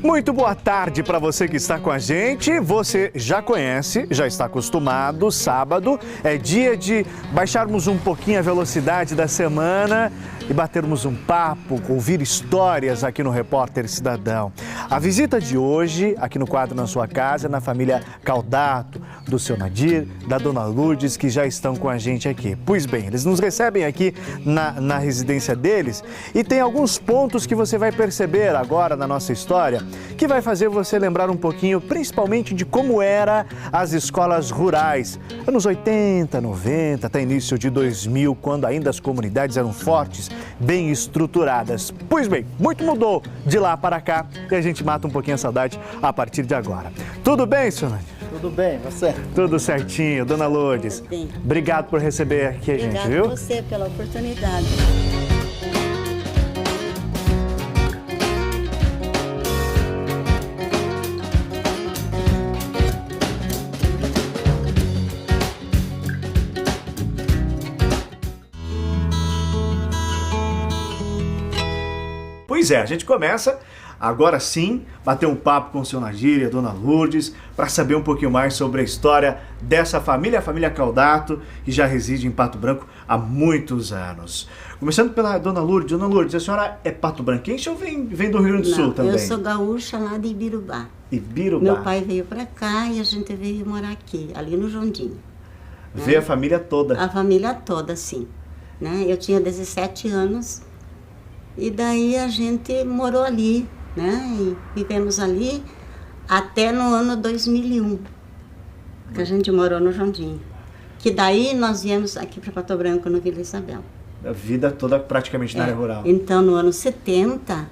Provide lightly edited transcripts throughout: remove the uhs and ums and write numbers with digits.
Muito boa tarde para você que está com a gente. Você já conhece, já está acostumado. Sábado é dia de baixarmos um pouquinho a velocidade da semana e batermos um papo, ouvir histórias aqui no Repórter Cidadão. A visita de hoje, aqui no quadro Na Sua Casa, é na família Caldato, do seu Nadir, da dona Lourdes, que já estão com a gente aqui. Pois bem, eles nos recebem aqui na residência deles e tem alguns pontos que você vai perceber agora na nossa história que vai fazer você lembrar um pouquinho, principalmente de como eram as escolas rurais, anos 80, 90, até início de 2000, quando ainda as comunidades eram fortes, bem estruturadas. Pois bem, muito mudou de lá para cá e a gente mata um pouquinho a saudade a partir de agora. Tudo bem, senhor Nadir? Tudo bem, você? Tudo certinho, dona Lourdes. Tudo bem. Obrigado por receber aqui a gente, viu? Obrigada a você pela oportunidade. Pois é, a gente começa agora sim, bater um papo com o seu Nadir e a dona Lourdes para saber um pouquinho mais sobre a história dessa família, a família Caldato, que já reside em Pato Branco há muitos anos. Começando pela dona Lourdes. Dona Lourdes, a senhora é pato-branquense ou vem do Rio Grande do Sul também? Eu sou gaúcha lá de Ibirubá. Ibirubá. Meu pai veio para cá e a gente veio morar aqui, ali no Jondinho. Vê a família toda. A família toda, sim. Né? Eu tinha 17 anos e daí a gente morou ali, né? E vivemos ali até no ano 2001, que a gente morou no Jondinho. Que daí nós viemos aqui para Pato Branco, no Vila Isabel. A vida toda praticamente na área rural. Então, no ano 70,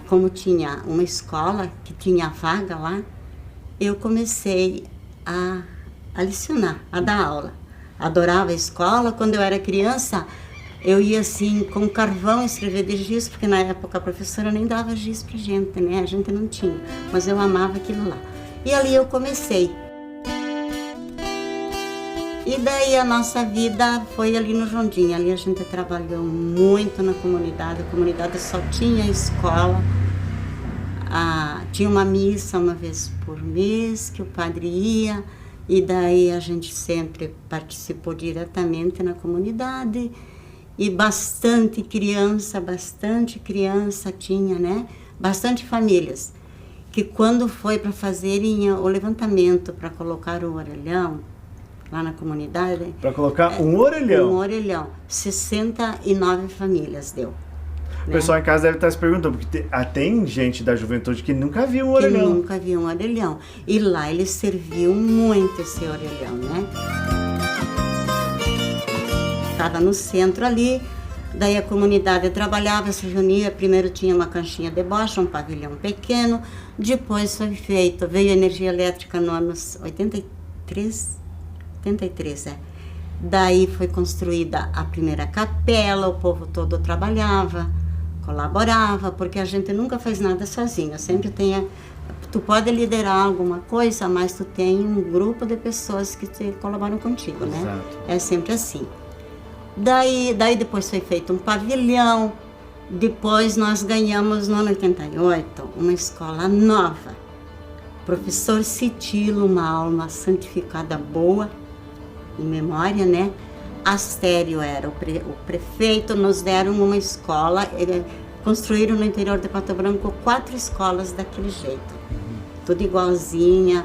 como tinha uma escola que tinha vaga lá, eu comecei a lecionar, a dar aula. Adorava a escola. Quando eu era criança, eu ia assim com carvão escrever de giz, porque na época a professora nem dava giz pra gente, né? A gente não tinha, mas eu amava aquilo lá. E ali eu comecei. E daí a nossa vida foi ali no Jondinho. Ali a gente trabalhou muito na comunidade. A comunidade só tinha escola. Tinha uma missa uma vez por mês que o padre ia. E daí a gente sempre participou diretamente na comunidade. E bastante criança tinha, né? Bastante famílias. Que quando foi para fazerem o levantamento para colocar o orelhão lá na comunidade... Para colocar um orelhão? Um orelhão. 69 famílias deu. O pessoal em casa deve estar se perguntando, porque tem gente da juventude que nunca viu um Que orelhão. nunca viu um orelhão. E lá eles serviam muito esse orelhão, né? Estava no centro ali, daí a comunidade trabalhava, se reunia, primeiro tinha uma canchinha de bocha, um pavilhão pequeno, depois foi feito, veio a energia elétrica no anos 83, Daí foi construída a primeira capela, o povo todo trabalhava, colaborava, porque a gente nunca faz nada sozinho, sempre tem... Tu pode liderar alguma coisa, mas tu tem um grupo de pessoas que colaboram contigo, né? Exato. É sempre assim. Daí depois foi feito um pavilhão, depois nós ganhamos no ano 88 uma escola nova. Professor Citilo, uma alma santificada boa, em memória, né? Astério era o prefeito, nos deram uma escola, construíram no interior de Pato Branco 4 escolas daquele jeito. Tudo igualzinha,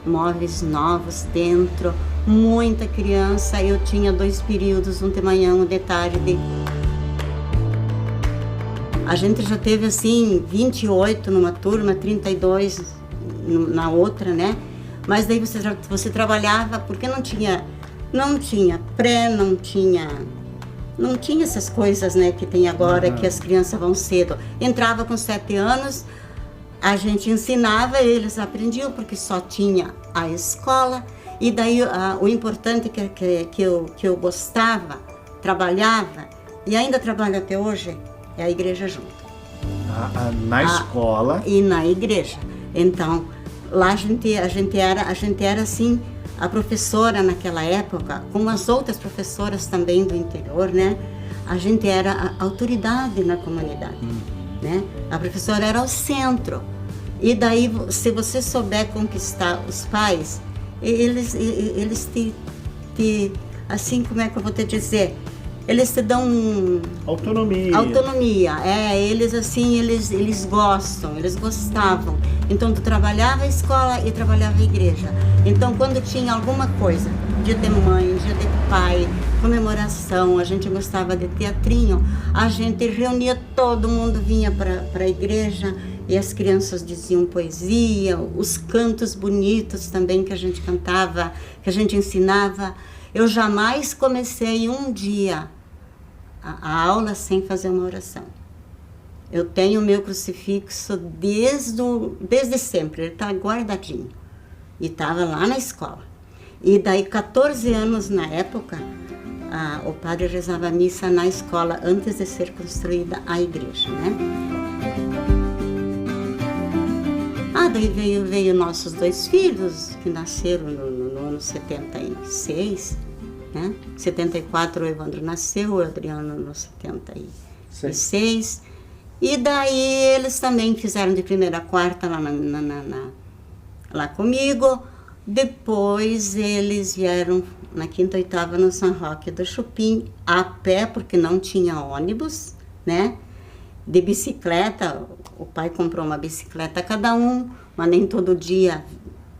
móveis novos dentro, muita criança. Eu tinha 2 períodos, um de manhã, um de tarde. A gente já teve assim 28 numa turma, 32 na outra, né? Mas daí você trabalhava porque não tinha pré, não tinha essas coisas, né, que tem agora, que as crianças vão cedo. Entrava com 7 anos, a gente ensinava, eles aprendiam, porque só tinha a escola. E daí o importante que eu gostava, trabalhava, e ainda trabalho até hoje, é a igreja junto. Na escola? E na igreja. Então, lá a gente era assim, a professora naquela época, como as outras professoras também do interior, né? A gente era a autoridade na comunidade. né? A professora era o centro. E daí, se você souber conquistar os pais, eles te assim, como é que eu vou te dizer? Eles te dão autonomia. Autonomia, eles assim, eles gostam, eles gostavam. Então, tu trabalhava a escola e trabalhava a igreja. Então, quando tinha alguma coisa, dia de mãe, dia de pai, comemoração, a gente gostava de teatrinho, a gente reunia, todo mundo vinha para a igreja e as crianças diziam poesia, os cantos bonitos também que a gente cantava, que a gente ensinava. Eu jamais comecei um dia a aula sem fazer uma oração. Eu tenho o meu crucifixo desde sempre, ele está guardadinho. E estava lá na escola. E daí, 14 anos na época, o padre rezava a missa na escola antes de ser construída a igreja, né? Daí veio nossos 2 filhos, que nasceram no ano 76, né? 74 o Evandro nasceu, o Adriano no 76. E daí eles também fizeram de 1ª a 4ª lá comigo. Depois eles vieram na 5ª e 8ª no São Roque do Chupim, a pé, porque não tinha ônibus, né? De bicicleta, o pai comprou uma bicicleta a cada um, mas nem todo dia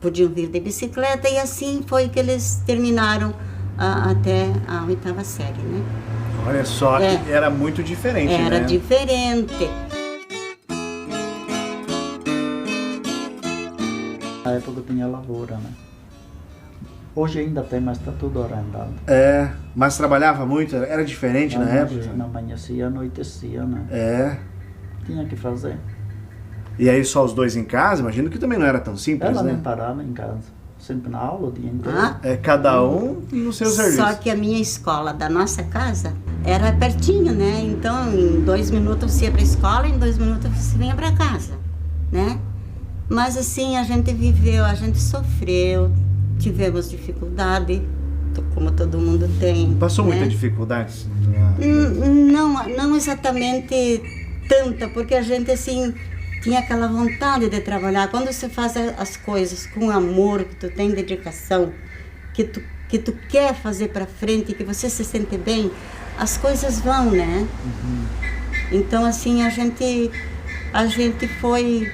podiam vir de bicicleta, e assim foi que eles terminaram até a 8ª série, né? Olha só, que era muito diferente, né? Era diferente. Na época tinha lavoura, né? Hoje ainda tem, mas está tudo arrendado. Mas trabalhava muito? Era diferente na época? Não amanhecia, anoitecia, né? Tinha que fazer. E aí só os 2 em casa? Imagino que também não era tão simples, Ela né? nem parava em casa. Sempre na aula o dia inteiro. Cada um no seu serviço. Só que a minha escola da nossa casa era pertinho, né? Então, em 2 minutos você ia para a escola, em 2 minutos você vinha para casa, né? Mas assim, a gente viveu, a gente sofreu, tivemos dificuldade, como todo mundo tem. Passou né? muita dificuldade? Não exatamente tanta, porque a gente assim tinha aquela vontade de trabalhar. Quando você faz as coisas com amor, que tu tem dedicação, que tu quer fazer para frente, que você se sente bem, as coisas vão, né? Então assim, a gente foi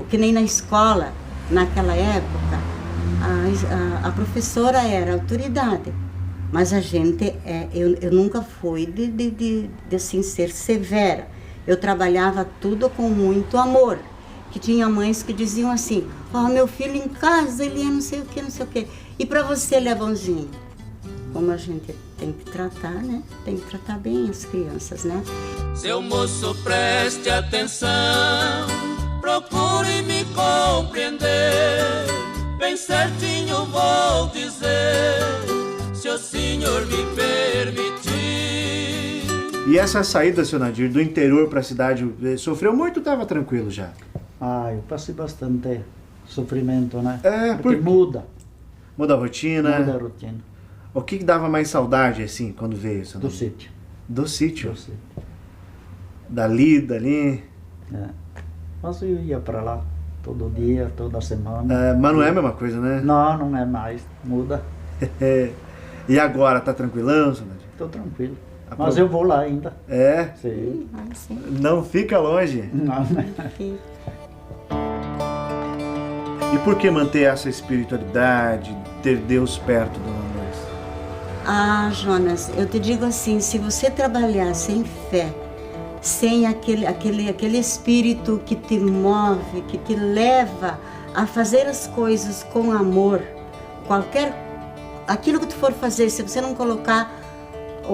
que nem na escola, naquela época, a professora era autoridade, mas a gente, eu nunca fui de assim, ser severa. Eu trabalhava tudo com muito amor, que tinha mães que diziam assim, meu filho em casa, ele é não sei o que, e para você ele é bonzinho. Como a gente tem que tratar, né? Tem que tratar bem as crianças, né? Seu moço, preste atenção, procure me compreender, bem certinho vou dizer, se o senhor me permitir. E essa saída, seu Nadir, do interior para a cidade, sofreu muito ou estava tranquilo já? Eu passei bastante sofrimento, né? Porque muda. Muda a rotina? Muda a rotina. O que dava mais saudade, assim, quando veio, seu Nadir? Do sítio. Do sítio? Do sítio. Da lida ali? Mas eu ia para lá todo dia, toda semana. Mas não é a mesma coisa, né? Não é mais. Muda. E agora, tá tranquilão, seu Nadir? Estou tranquilo. Mas eu vou lá ainda. Sim. Não fica longe? Não, né? E por que manter essa espiritualidade, ter Deus perto de nós? Jonas, eu te digo assim, se você trabalhar sem fé, sem aquele espírito que te move, que te leva a fazer as coisas com amor, aquilo que tu for fazer, se você não colocar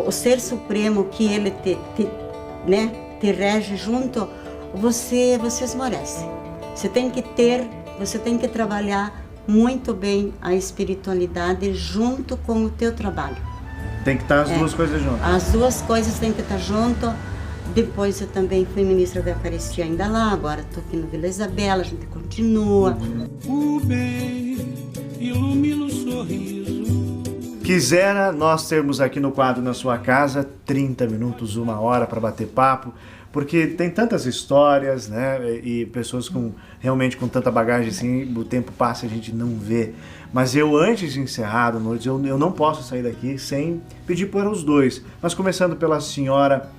o Ser Supremo, que ele te rege junto, você esmorece. Você tem que trabalhar muito bem a espiritualidade junto com o teu trabalho. Tem que estar as duas coisas juntas. As duas coisas têm que estar junto. Depois eu também fui ministra da Eucaristia ainda lá, agora estou aqui no Vila Isabela, a gente continua. O bem ilumina o sorriso. Quisera nós termos aqui no quadro Na Sua Casa 30 minutos, 1 hora para bater papo, porque tem tantas histórias, né? E pessoas realmente com tanta bagagem assim, o tempo passa e a gente não vê. Mas eu, antes de encerrar, Dona Lourdes, eu não posso sair daqui sem pedir para os dois. Mas começando pela senhora,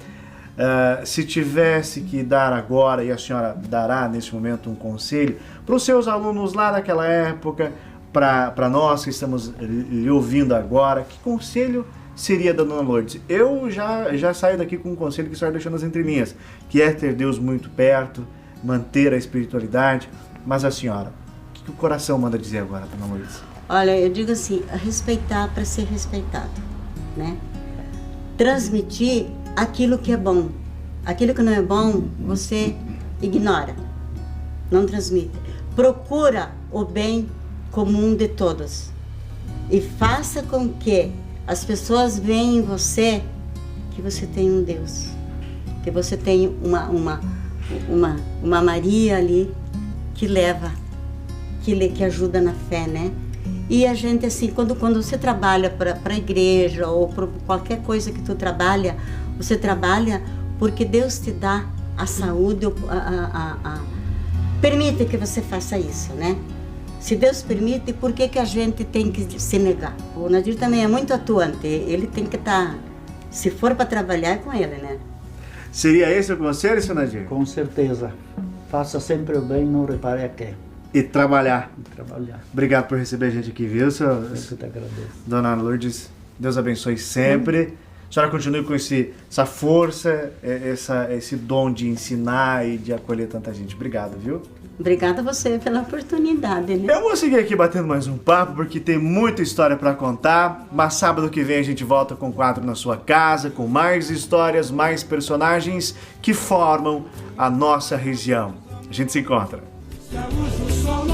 se tivesse que dar agora, e a senhora dará nesse momento um conselho, para os seus alunos lá daquela época, para nós que estamos lhe ouvindo agora, que conselho seria da Dona Lourdes? Eu já saio daqui com um conselho que a senhora deixou nas entrelinhas, que é ter Deus muito perto, manter a espiritualidade. Mas a senhora, o que o coração manda dizer agora, Dona Lourdes? Olha, eu digo assim, respeitar para ser respeitado, né? Transmitir aquilo que é bom. Aquilo que não é bom, você ignora, não transmite. Procura o bem comum de todos e faça com que as pessoas vejam em você que você tem um Deus, que você tem uma Maria ali que leva, que ajuda na fé, né? E a gente, assim, quando você trabalha para a igreja ou para qualquer coisa que tu trabalha, você trabalha porque Deus te dá a saúde, permite que você faça isso, né? Se Deus permite, por que a gente tem que se negar? O Nadir também é muito atuante, ele tem que estar, se for para trabalhar, é com ele, né? Seria esse o conselho, senhor Nadir? Com certeza. Faça sempre o bem, não repare a quem. E trabalhar. Trabalhar. Obrigado por receber a gente aqui, viu, senhor? Eu que te agradeço. Dona Lourdes, Deus abençoe sempre. A senhora continue com essa força, esse dom de ensinar e de acolher tanta gente. Obrigado, viu? Obrigada a você pela oportunidade, né? Eu vou seguir aqui batendo mais um papo, porque tem muita história para contar. Mas sábado que vem a gente volta com o quadro Na Sua Casa, com mais histórias, mais personagens que formam a nossa região. A gente se encontra. Se a luz do sol não